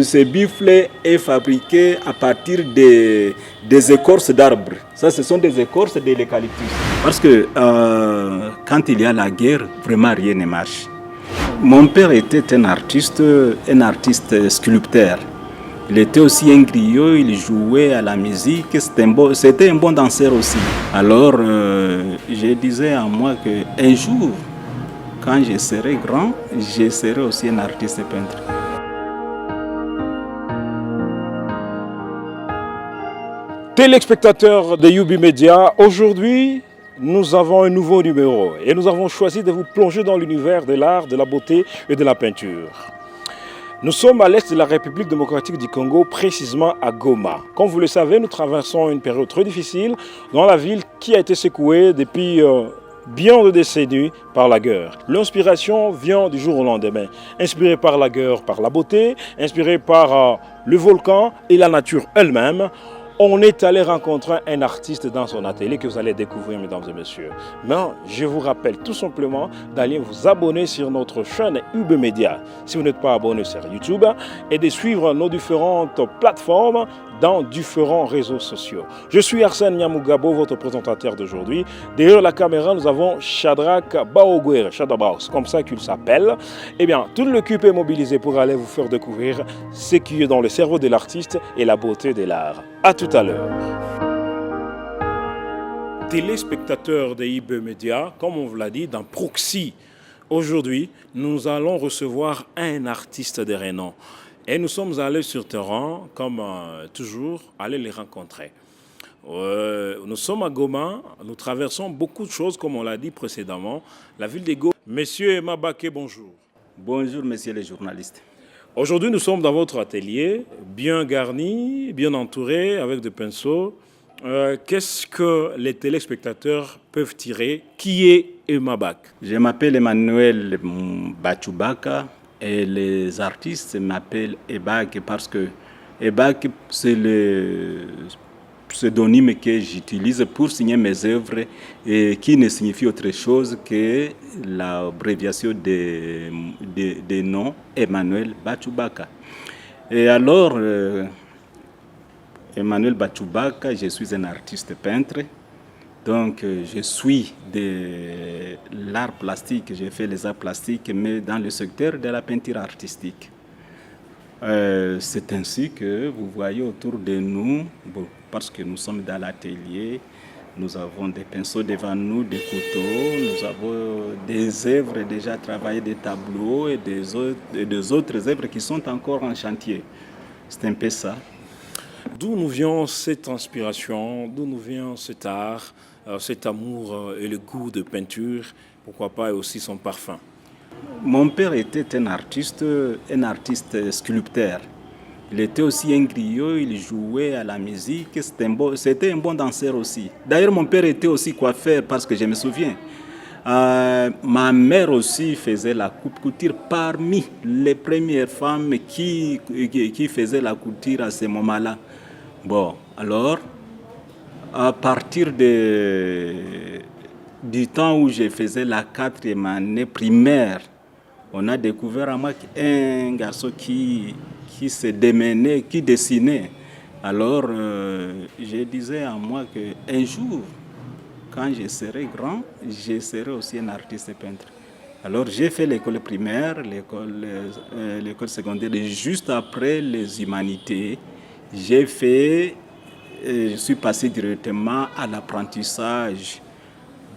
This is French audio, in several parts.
ce buffle est fabriqué à partir des écorces d'arbres. Ça, ce sont des écorces de l'eucalyptus. Parce que quand il y a la guerre, vraiment rien ne marche. Mon père était un artiste sculpteur. Il était aussi un griot, il jouait à la musique, c'était un bon danseur aussi. Alors, je disais à moi qu'un jour, quand je serai grand, je serai aussi un artiste peintre. Téléspectateurs de Youbi Media, aujourd'hui, nous avons un nouveau numéro et nous avons choisi de vous plonger dans l'univers de l'art, de la beauté et de la peinture. Nous sommes à l'est de la République démocratique du Congo, précisément à Goma. Comme vous le savez, nous traversons une période très difficile dans la ville qui a été secouée depuis bien de décennies par la guerre. L'inspiration vient du jour au lendemain, inspirée par la guerre, par la beauté, inspirée par le volcan et la nature elle-même. On est allé rencontrer un artiste dans son atelier que vous allez découvrir, mesdames et messieurs. Mais je vous rappelle tout simplement d'aller vous abonner sur notre chaîne Youbi Media, si vous n'êtes pas abonné sur YouTube, et de suivre nos différentes plateformes dans différents réseaux sociaux. Je suis Arsène Nyamugabo, votre présentateur d'aujourd'hui. Derrière la caméra, nous avons Shadrach Baogwere, Shadabaos, comme ça qu'il s'appelle. Eh bien, toute l'équipe est mobilisée pour aller vous faire découvrir ce qui est dans le cerveau de l'artiste et la beauté de l'art. À tout à l'heure. Téléspectateurs de Youbi Media, comme on vous l'a dit, dans Proxy, aujourd'hui, nous allons recevoir un artiste de renom. Et nous sommes allés sur terrain, comme toujours, aller les rencontrer. Nous sommes à Goma, nous traversons beaucoup de choses, comme on l'a dit précédemment. La ville de Goma. Monsieur Emma Baké, bonjour. Bonjour, messieurs les journalistes. Aujourd'hui, nous sommes dans votre atelier, bien garni, bien entouré, avec des pinceaux. Qu'est-ce que les téléspectateurs peuvent tirer? Qui est Emma Baké? Je m'appelle Emmanuel Bachubaka. Et les artistes m'appellent Ebak parce que Ebak, c'est le pseudonyme que j'utilise pour signer mes œuvres et qui ne signifie autre chose que l'abréviation des noms Emmanuel Bachubaka. Et alors, Emmanuel Bachubaka, je suis un artiste peintre. Donc, je suis de l'art plastique, j'ai fait les arts plastiques, mais dans le secteur de la peinture artistique. C'est ainsi que vous voyez autour de nous, parce que nous sommes dans l'atelier, nous avons des pinceaux devant nous, des couteaux, nous avons des œuvres déjà travaillées, des tableaux et des autres œuvres qui sont encore en chantier. C'est un peu ça. D'où nous vient cette inspiration, d'où nous vient cet art, cet amour et le goût de peinture, pourquoi pas, et aussi son parfum? Mon père était un artiste sculpteur. Il était aussi un griot, il jouait à la musique, c'était un bon danseur aussi. D'ailleurs, mon père était aussi coiffeur parce que je me souviens. Ma mère aussi faisait la couture parmi les premières femmes qui faisaient la couture à ce moment-là. Bon, alors, à partir du temps où je faisais la 4e année primaire, on a découvert à moi un garçon qui se démenait, qui dessinait. Alors, je disais à moi qu'un jour, quand je serai grand, je serai aussi un artiste peintre. Alors, j'ai fait l'école primaire, l'école secondaire, et juste après les humanités, je suis passé directement à l'apprentissage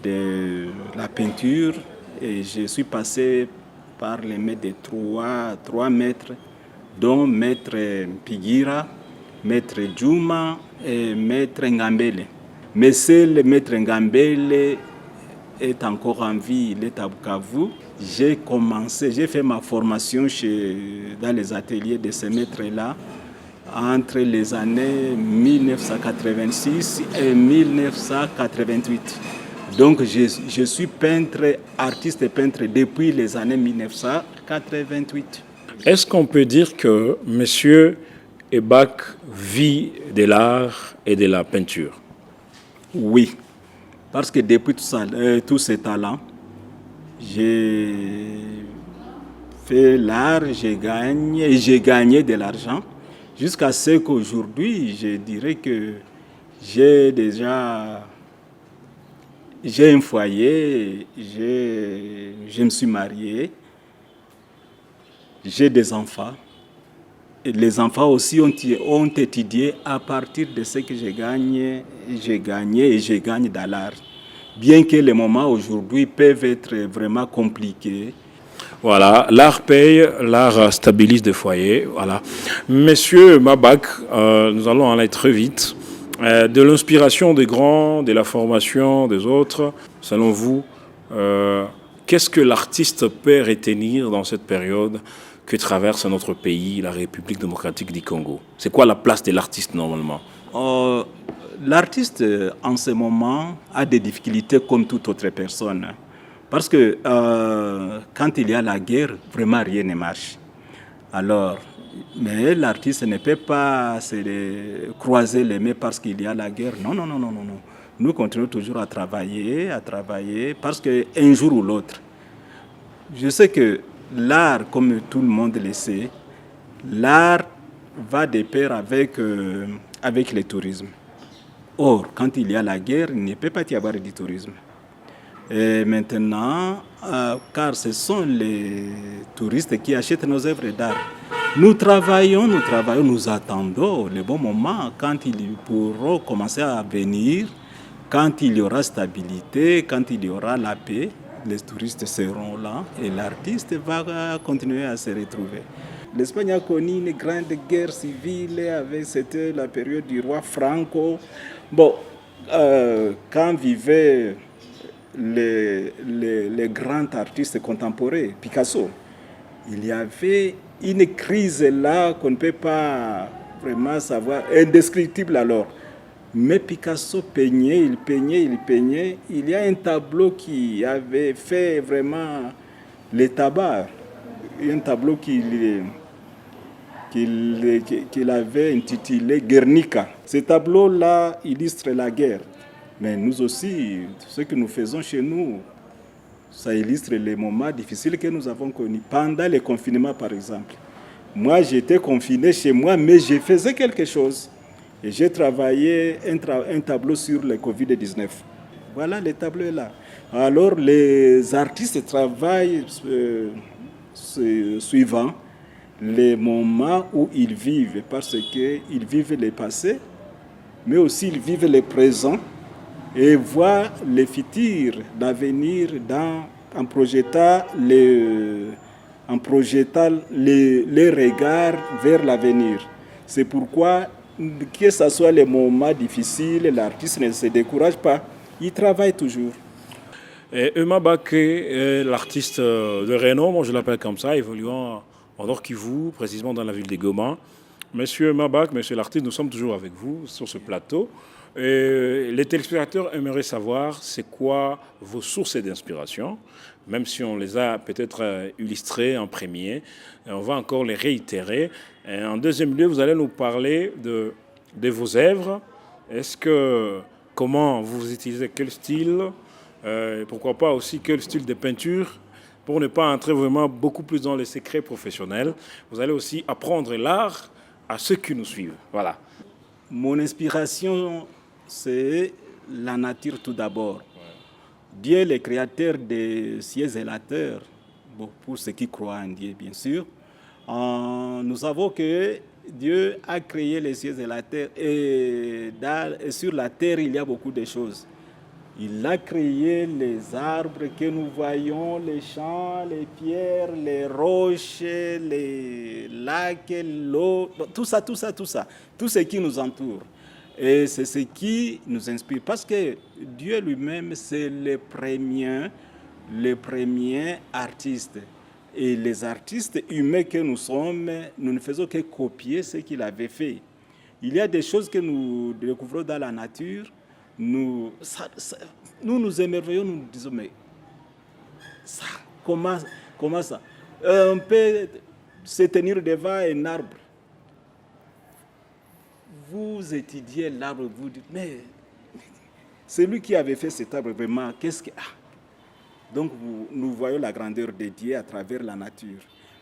de la peinture et je suis passé par les maîtres de trois maîtres, dont maître Pigira, maître Djouma et maître Ngambele. Mais seul le maître Ngambele est encore en vie, il est à Bukavu. J'ai fait ma formation dans les ateliers de ces maîtres-là entre les années 1986 et 1988. Donc je suis artiste et peintre depuis les années 1988. Est-ce qu'on peut dire que M. Ebak vit de l'art et de la peinture? Oui, parce que depuis tous ces talents, j'ai fait l'art, j'ai gagné de l'argent. Jusqu'à ce qu'aujourd'hui, je dirais que j'ai un foyer, je me suis marié, j'ai des enfants. Et les enfants aussi ont étudié à partir de ce que j'ai gagné et je gagne dans l'art. Bien que les moments aujourd'hui peuvent être vraiment compliqués. Voilà, l'art paye, l'art stabilise des foyers. Voilà. Monsieur Mabak, nous allons aller très vite. De l'inspiration des grands, de la formation des autres, selon vous, qu'est-ce que l'artiste peut retenir dans cette période que traverse notre pays, la République démocratique du Congo? C'est quoi la place de l'artiste normalement? L'artiste, en ce moment, a des difficultés comme toute autre personne. Parce que quand il y a la guerre, vraiment rien ne marche. Alors, mais l'artiste ne peut pas se croiser les mains parce qu'il y a la guerre. Non, non, non, non, non, non. Nous continuons toujours à travailler, parce qu'un jour ou l'autre, je sais que l'art, comme tout le monde le sait, l'art va de pair avec le tourisme. Or, quand il y a la guerre, il ne peut pas y avoir du tourisme. Et maintenant, car ce sont les touristes qui achètent nos œuvres d'art. Nous travaillons, nous attendons le bon moment quand ils pourront commencer à venir, quand il y aura stabilité, quand il y aura la paix, les touristes seront là et l'artiste va continuer à se retrouver. L'Espagne a connu une grande guerre civile, c'était la période du roi Franco. Bon, quand vivaient les grands artistes contemporains, Picasso, il y avait une crise là qu'on ne peut pas vraiment savoir, indescriptible alors. Mais Picasso peignait, il peignait. Il y a un tableau qui avait fait vraiment le tabac, un tableau qu'il avait intitulé Guernica. Ce tableau-là illustre la guerre. Mais nous aussi, ce que nous faisons chez nous, ça illustre les moments difficiles que nous avons connus. Pendant le confinement, par exemple. Moi, j'étais confiné chez moi, mais je faisais quelque chose. Et j'ai travaillé un tableau sur le Covid-19. Voilà, le tableau est là. Alors, les artistes travaillent suivant les moments où ils vivent, parce qu'ils vivent le passé, mais aussi ils vivent le présent et voient le futur, l'avenir en projetant les regards vers l'avenir. C'est pourquoi, que ce soit les moments difficiles, l'artiste ne se décourage pas, il travaille toujours. Eumeu Baké, l'artiste de renom, moi je l'appelle comme ça, évoluant en Nord Kivu, précisément dans la ville de Goma. Monsieur Eumeu Baké, monsieur l'artiste, nous sommes toujours avec vous sur ce plateau. Les téléspectateurs aimeraient savoir c'est quoi vos sources d'inspiration, même si on les a peut-être illustrées en premier. On va encore les réitérer. Et en deuxième lieu, vous allez nous parler de vos œuvres. Comment vous utilisez quel style, pourquoi pas aussi quel style de peinture, pour ne pas entrer vraiment beaucoup plus dans les secrets professionnels. Vous allez aussi apprendre l'art à ceux qui nous suivent. Voilà. Mon inspiration, c'est la nature tout d'abord. Dieu, le créateur des cieux et la terre, bon, pour ceux qui croient en Dieu, bien sûr. Nous savons que Dieu a créé les cieux et la terre et sur la terre, il y a beaucoup de choses. Il a créé les arbres que nous voyons, les champs, les pierres, les roches, les lacs, l'eau, tout ça, tout ce qui nous entoure. Et c'est ce qui nous inspire, parce que Dieu lui-même, c'est le premier artiste. Et les artistes humains que nous sommes, nous ne faisons que copier ce qu'il avait fait. Il y a des choses que nous découvrons dans la nature. Nous nous émerveillons, nous nous disons, mais ça, comment ça? On peut se tenir devant un arbre. Vous étudiez l'arbre, vous dites, mais celui qui avait fait cet arbre, vraiment, qu'est-ce que... Ah. Donc, nous voyons la grandeur de Dieu à travers la nature.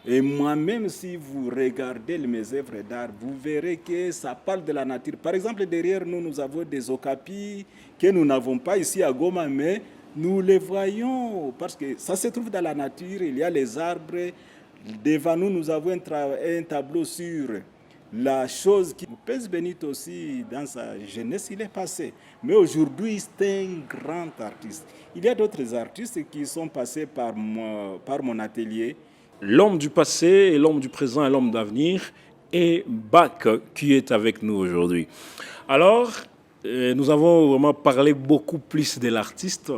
Et moi-même, si vous regardez mes œuvres d'art, vous verrez que ça parle de la nature. Par exemple, derrière nous, nous avons des okapis que nous n'avons pas ici à Goma, mais nous les voyons parce que ça se trouve dans la nature. Il y a les arbres. Devant nous, nous avons un tableau sur la chose qui pèse Benito aussi dans sa jeunesse, il est passé. Mais aujourd'hui, c'est un grand artiste. Il y a d'autres artistes qui sont passés par mon atelier. L'homme du passé et l'homme du présent et l'homme d'avenir et Bach qui est avec nous aujourd'hui. Alors, nous avons vraiment parlé beaucoup plus de l'artiste.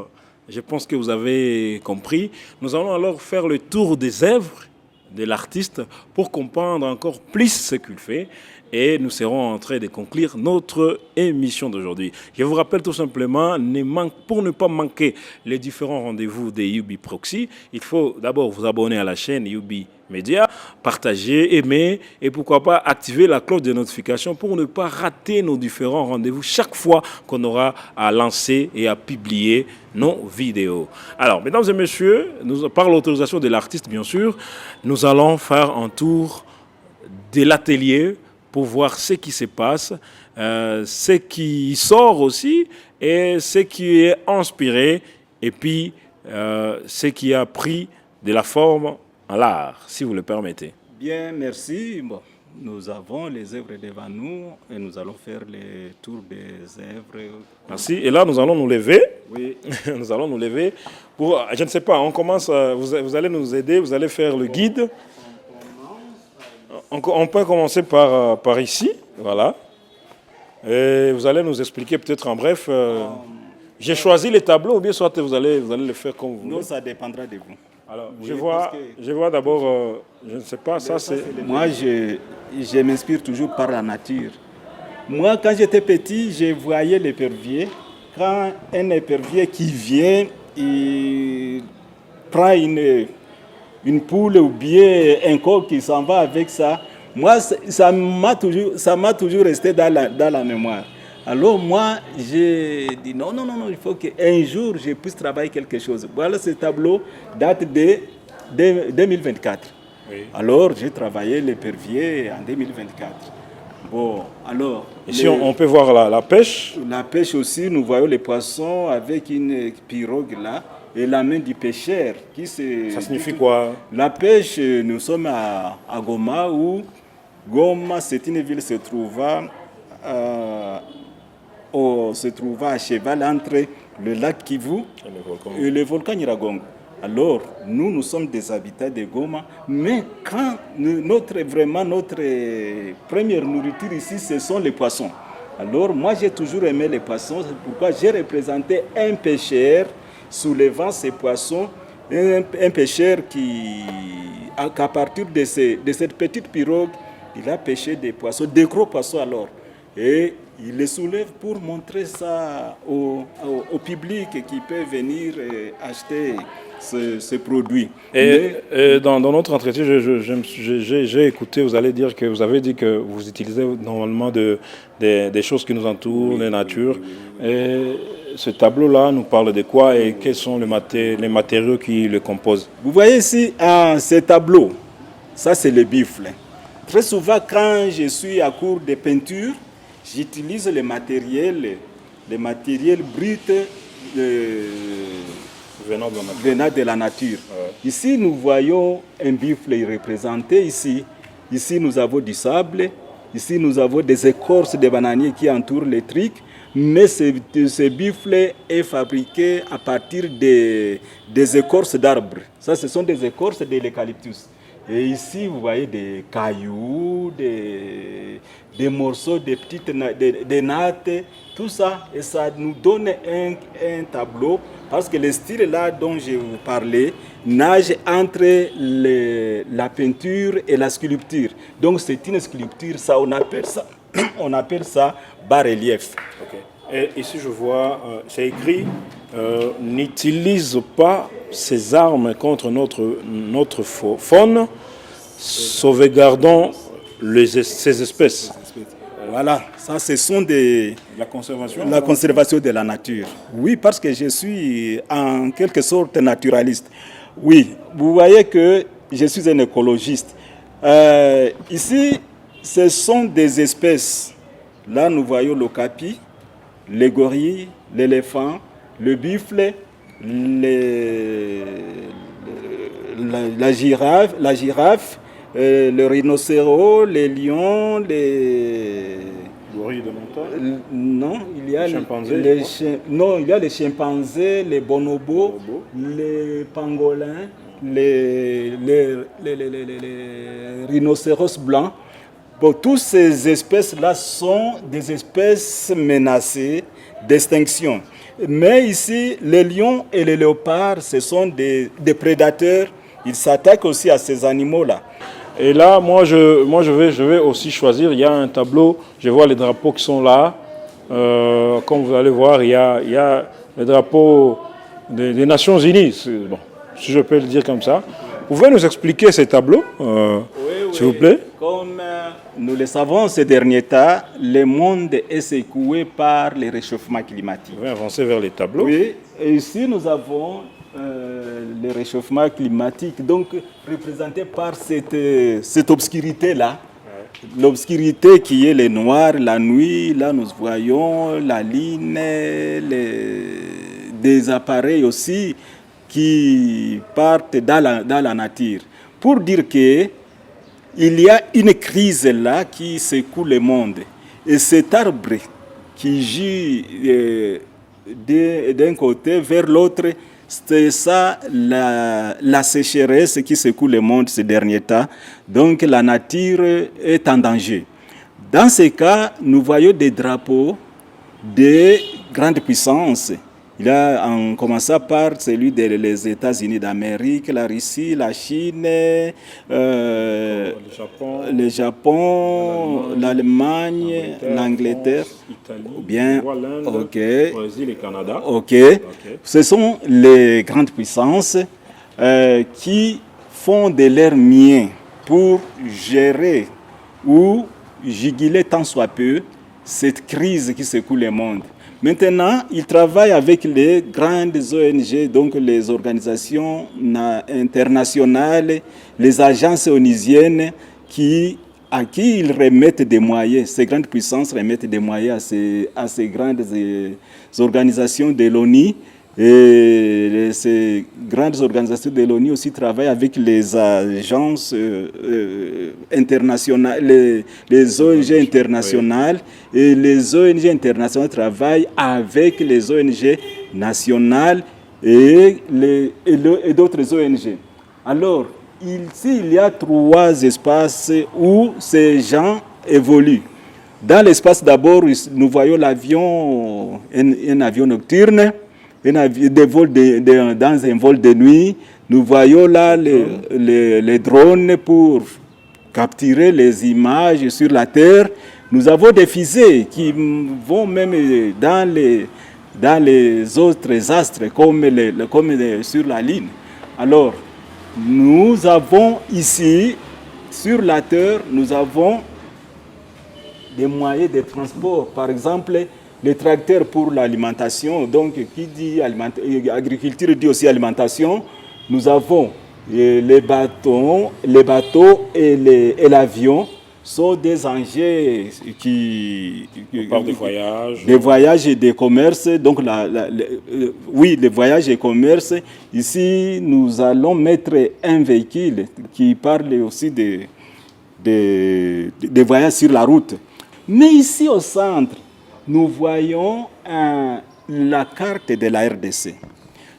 Je pense que vous avez compris. Nous allons alors faire le tour des œuvres de l'artiste pour comprendre encore plus ce qu'il fait. Et nous serons en train de conclure notre émission d'aujourd'hui. Je vous rappelle tout simplement, pour ne pas manquer les différents rendez-vous des Yubi Proxy, il faut d'abord vous abonner à la chaîne Yubi Media, partager, aimer et pourquoi pas activer la cloche de notification pour ne pas rater nos différents rendez-vous chaque fois qu'on aura à lancer et à publier nos vidéos. Alors, mesdames et messieurs, par l'autorisation de l'artiste bien sûr, nous allons faire un tour de l'atelier pour voir ce qui se passe, ce qui sort aussi et ce qui est inspiré et puis ce qui a pris de la forme à l'art, si vous le permettez. Bien, merci. Bon, nous avons les œuvres devant nous et nous allons faire le tour des œuvres. Merci. Et là, nous allons nous lever. Oui. Nous allons nous lever. Pour, je ne sais pas, on commence, vous allez nous aider, vous allez faire le guide. On peut commencer par ici, voilà. Et vous allez nous expliquer peut-être en bref. J'ai choisi les tableaux ou bien soit vous allez le faire comme vous voulez. Non, ça dépendra de vous. Alors, oui, je vois d'abord, je ne sais pas, ça c'est... Moi, je m'inspire toujours par la nature. Moi, quand j'étais petit, je voyais l'épervier. Quand un épervier qui vient, il prend une poule ou bien un coq qui s'en va avec ça. Moi, ça m'a toujours resté dans la mémoire. Alors moi, j'ai dit non, il faut qu'un jour je puisse travailler quelque chose. Voilà, ce tableau date de 2024. Oui. Alors, j'ai travaillé l'épervier en 2024. Bon, alors... Ici, on peut voir la pêche. La pêche aussi, nous voyons les poissons avec une pirogue là. Et la main du pêcheur. Ça signifie quoi? La pêche, nous sommes à Goma, où Goma, c'est une ville se trouvant à cheval entre le lac Kivu et le volcan Nyiragongo. Alors, nous sommes des habitants de Goma, mais quand notre première nourriture ici, ce sont les poissons. Alors, moi, j'ai toujours aimé les poissons, c'est pourquoi j'ai représenté un pêcheur soulevant ces poissons, un pêcheur qu'à partir de cette petite pirogue, il a pêché des poissons, des gros poissons alors. Et il les soulève pour montrer ça au public qui peut venir acheter ce produit. Et dans notre entretien, j'ai écouté, vous avez dit que vous utilisez normalement des choses qui nous entourent, les natures. Oui. Et ce tableau-là nous parle de quoi et quels sont les matériaux qui le composent? Vous voyez ici, ce tableau, ça c'est le buffle. Très souvent, quand je suis à cours de peinture, j'utilise les matériels bruts venant de la nature. Ouais. Ici, nous voyons un buffle représenté ici. Ici, nous avons du sable. Ici, nous avons des écorces de bananiers qui entourent les trucs. Mais ce buffle est fabriqué à partir des écorces d'arbres. Ça, ce sont des écorces de l'eucalyptus. Et ici, vous voyez des cailloux, des morceaux, des nattes, tout ça. Et ça nous donne un tableau, parce que le style là dont je vous parlais nage entre la peinture et la sculpture. Donc c'est une sculpture, ça on appelle ça bas-relief. Okay. Et ici je vois, c'est écrit, n'utilise pas ces armes contre notre faune, sauvegardons ces espèces. Voilà, ça ce sont la conservation de la nature. Oui, parce que je suis en quelque sorte naturaliste. Oui, vous voyez que je suis un écologiste. Ici, ce sont des espèces. Là, nous voyons l'okapi, les gorilles, l'éléphant, le buffle, la girafe, le rhinocéros, les lions, les gorilles de montagne. Non, il y a les chimpanzés, les bonobos, les pangolins, les rhinocéros blancs. Bon, toutes ces espèces-là sont des espèces menacées d'extinction. Mais ici, les lions et les léopards, ce sont des prédateurs. Ils s'attaquent aussi à ces animaux-là. Et là, moi, je vais aussi choisir. Il y a un tableau, je vois les drapeaux qui sont là. Comme vous allez voir, il y a les drapeaux des Nations Unies, bon, si je peux le dire comme ça. Vous pouvez nous expliquer ces tableaux, s'il vous plaît? Comme nous le savons, ces derniers temps, le monde est secoué par le réchauffement climatique. Vous pouvez avancer vers les tableaux. Oui, et ici nous avons le réchauffement climatique, donc représenté par cette obscurité-là. L'obscurité qui est le noir, la nuit, là nous voyons la ligne, des appareils aussi qui partent dans la nature. Pour dire qu'il y a une crise là qui secoue le monde. Et cet arbre qui gît d'un côté vers l'autre, c'est ça la sécheresse qui secoue le monde ces derniers temps. Donc la nature est en danger. Dans ces cas, nous voyons des drapeaux de grandes puissances. Il y a, en commençant par celui des États-Unis d'Amérique, la Russie, la Chine, le Japon, l'Allemagne, l'Angleterre, bien, ok, le Brésil et le Canada. Ok. Ce sont les grandes puissances qui font de leur mien pour gérer ou juguler tant soit peu cette crise qui secoue le monde. Maintenant, ils travaillent avec les grandes ONG, donc les organisations internationales, les agences onusiennes à qui ils remettent des moyens. Ces grandes puissances remettent des moyens à ces grandes organisations de l'ONU. Et ces grandes organisations de l'ONU aussi travaillent avec les agences internationales, les ONG internationales. Et les ONG internationales travaillent avec les ONG nationales et d'autres ONG. Alors, ici, il y a 3 espaces où ces gens évoluent. Dans l'espace d'abord, nous voyons l'avion, un avion nocturne. Dans un vol de nuit, nous voyons là les drones pour capturer les images sur la Terre. Nous avons des fusées qui vont même dans les autres astres, comme sur la Lune. Alors, nous avons ici, sur la Terre, nous avons des moyens de transport. Par exemple, les tracteurs pour l'alimentation, donc qui dit agriculture dit aussi alimentation. Nous avons les bateaux et l'avion sont des engins qui parle de voyages. Des voyages et des commerces. Donc oui, les voyages et commerces. Ici, nous allons mettre un véhicule qui parle aussi des voyages sur la route. Mais ici au centre, nous voyons la carte de la RDC.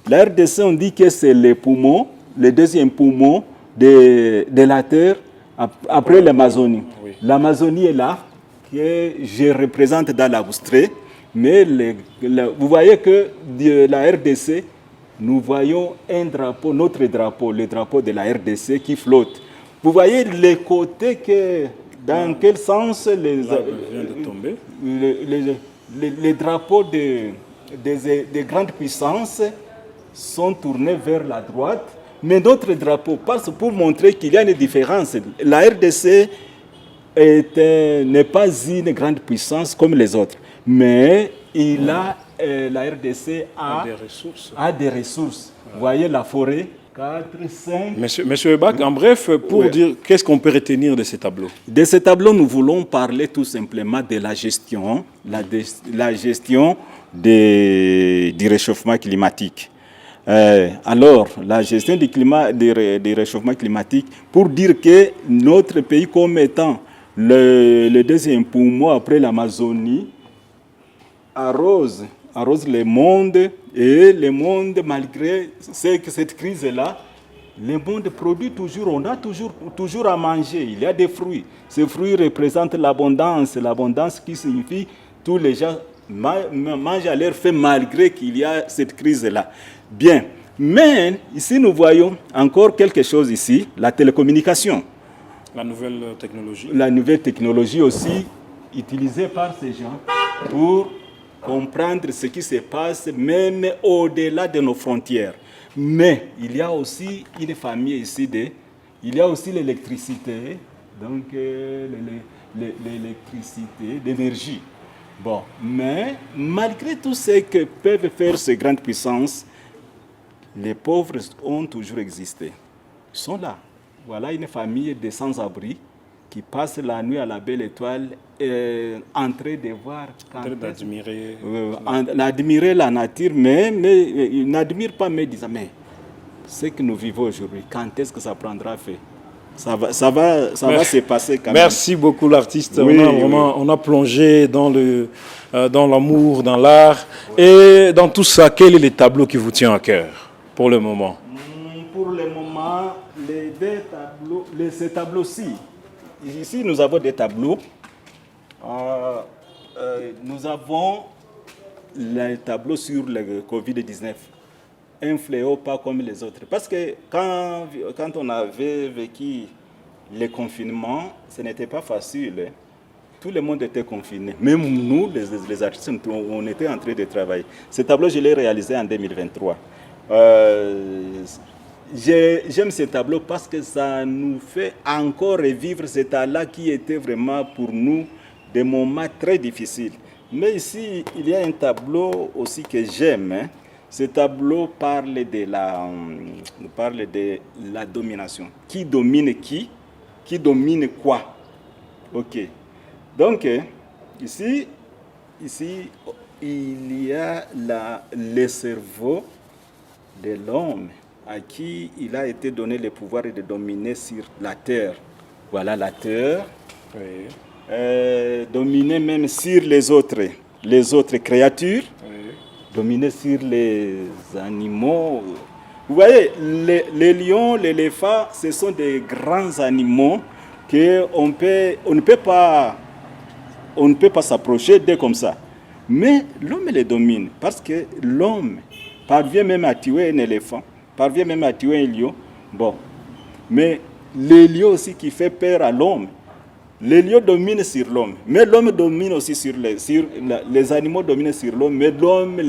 La RDC, on dit que c'est le poumon, le deuxième poumon de la Terre après l'Amazonie. Oui. L'Amazonie est là, que je représente dans l'Australie, mais vous voyez que de la RDC, nous voyons un drapeau, notre drapeau, le drapeau de la RDC qui flotte. Vous voyez les côtés que... Dans quel sens les drapeaux des grandes puissances sont tournés vers la droite, mais d'autres drapeaux passent pour montrer qu'il y a une différence. La RDC n'est pas une grande puissance comme les autres, mais la RDC a des ressources. Vous voyez la forêt, 4, 5. Monsieur Ebak, en bref, pour dire qu'est-ce qu'on peut retenir de ces tableaux? De ces tableaux, nous voulons parler tout simplement de la gestion, la gestion du réchauffement climatique. Alors, la gestion du réchauffement climatique, pour dire que notre pays, comme étant le deuxième poumon après l'Amazonie, arrose le monde, et le monde, malgré cette crise-là, le monde produit toujours, on a toujours à manger. Il y a des fruits. Ces fruits représentent l'abondance qui signifie tous les gens mangent à leur faim malgré qu'il y a cette crise-là. Bien, mais ici nous voyons encore quelque chose ici, la télécommunication. La nouvelle technologie. La nouvelle technologie aussi utilisée par ces gens pour comprendre ce qui se passe même au-delà de nos frontières. Mais il y a aussi une famille ici, il y a aussi l'électricité, donc l'électricité, l'énergie. Bon, mais malgré tout ce que peuvent faire ces grandes puissances, les pauvres ont toujours existé. Ils sont là. Voilà une famille de sans-abri qui passe la nuit à la belle étoile en train de voir, d'admirer la nature, mais ils n'admirent pas, mais disent, mais ce que nous vivons aujourd'hui, quand est-ce que ça prendra fin? Ça va se passer quand même. Merci beaucoup l'artiste. Oui, on a plongé dans l'amour, dans l'art. Et dans tout ça, quel est le tableau qui vous tient à cœur pour le moment? Pour le moment, ces tableaux-ci. Ici, nous avons des tableaux. Nous avons les tableaux sur le Covid-19. Un fléau pas comme les autres. Parce que quand on avait vécu le confinement, ce n'était pas facile. Tout le monde était confiné. Même nous, les artistes, on était en train de travailler. Ce tableau, je l'ai réalisé en 2023. J'aime ce tableau parce que ça nous fait encore revivre cet temps-là qui était vraiment pour nous des moments très difficiles. Mais ici, il y a un tableau aussi que j'aime. Hein. Ce tableau parle de la domination. Qui domine qui? Qui domine quoi? Ok. Donc, ici, il y a le cerveau de l'homme à qui il a été donné le pouvoir de dominer sur la terre. Voilà la terre. Oui. Dominer même sur les autres créatures. Oui. Dominer sur les animaux. Vous voyez, les lions, l'éléphant, ce sont des grands animaux qu'on ne peut pas s'approcher d'eux comme ça. Mais l'homme les domine parce que l'homme parvient même à tuer un éléphant, parvient même à tuer un lion. Bon, mais le lion aussi qui fait peur à l'homme, les lions dominent sur l'homme, mais l'homme domine aussi les animaux dominent sur l'homme, mais l'homme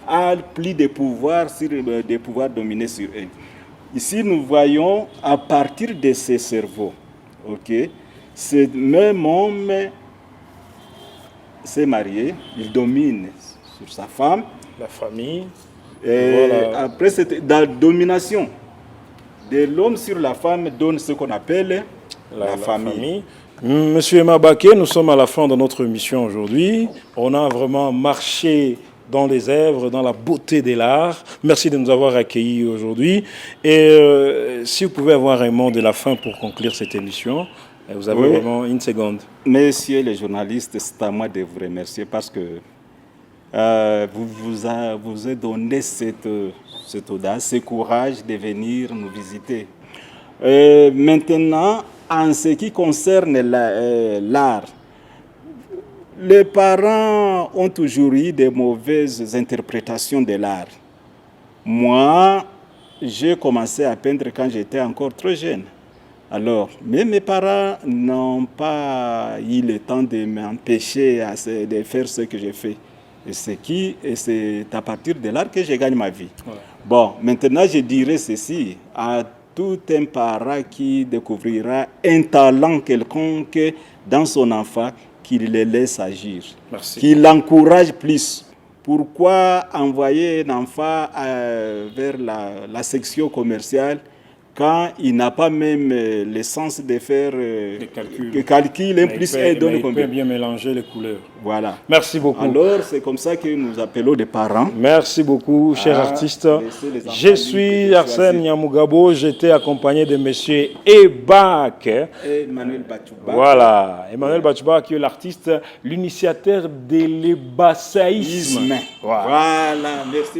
a plus de pouvoir dominer sur eux. Ici, nous voyons à partir de ces cerveaux, ok, ce même homme s'est marié, il domine sur sa femme, la famille. Et voilà. Après, la domination de l'homme sur la femme donne ce qu'on appelle la famille. Monsieur Mabaké, nous sommes à la fin de notre émission aujourd'hui. On a vraiment marché dans les œuvres, dans la beauté de l'art. Merci de nous avoir accueillis aujourd'hui. Et si vous pouvez avoir un mot de la fin pour conclure cette émission, vous avez vraiment une seconde. Messieurs les journalistes, c'est à moi de vous remercier parce que vous avez donné cette audace, ce courage de venir nous visiter. Maintenant, en ce qui concerne l'art, les parents ont toujours eu de mauvaises interprétations de l'art. Moi, j'ai commencé à peindre quand j'étais encore trop jeune. Alors, mais mes parents n'ont pas eu le temps de m'empêcher de faire ce que j'ai fait. Et c'est à partir de l'art que je gagne ma vie. Ouais. Bon, maintenant, je dirais ceci à tout un parent qui découvrira un talent quelconque dans son enfant, qu'il le laisse agir. Merci. Qu'il l'encourage plus Pourquoi envoyer un enfant vers la section commerciale quand il n'a pas même l'essence de faire le calcul, 1 plus 1 donne combien? Il peut bien mélanger les couleurs. Voilà. Merci beaucoup. Alors, c'est comme ça que nous appelons des parents. Merci beaucoup, cher artiste. Je suis Arsène Nyamugabo. J'étais accompagné de monsieur Ebak. Emmanuel Bachouba. Voilà. Emmanuel Bachouba, qui est l'artiste, l'initiateur de l'ébassaïsme. Voilà.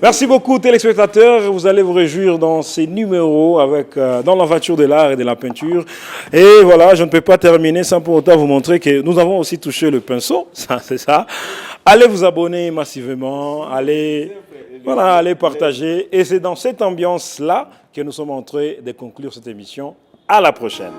Merci beaucoup, téléspectateurs. Vous allez vous réjouir dans ces numéros avec, dans l'aventure de l'art et de la peinture. Et voilà, je ne peux pas terminer sans pour autant vous montrer que nous avons aussi touché le pinceau. Ça, c'est ça. Allez vous abonner massivement. Allez partager. Et c'est dans cette ambiance-là que nous sommes en train de conclure cette émission. À la prochaine.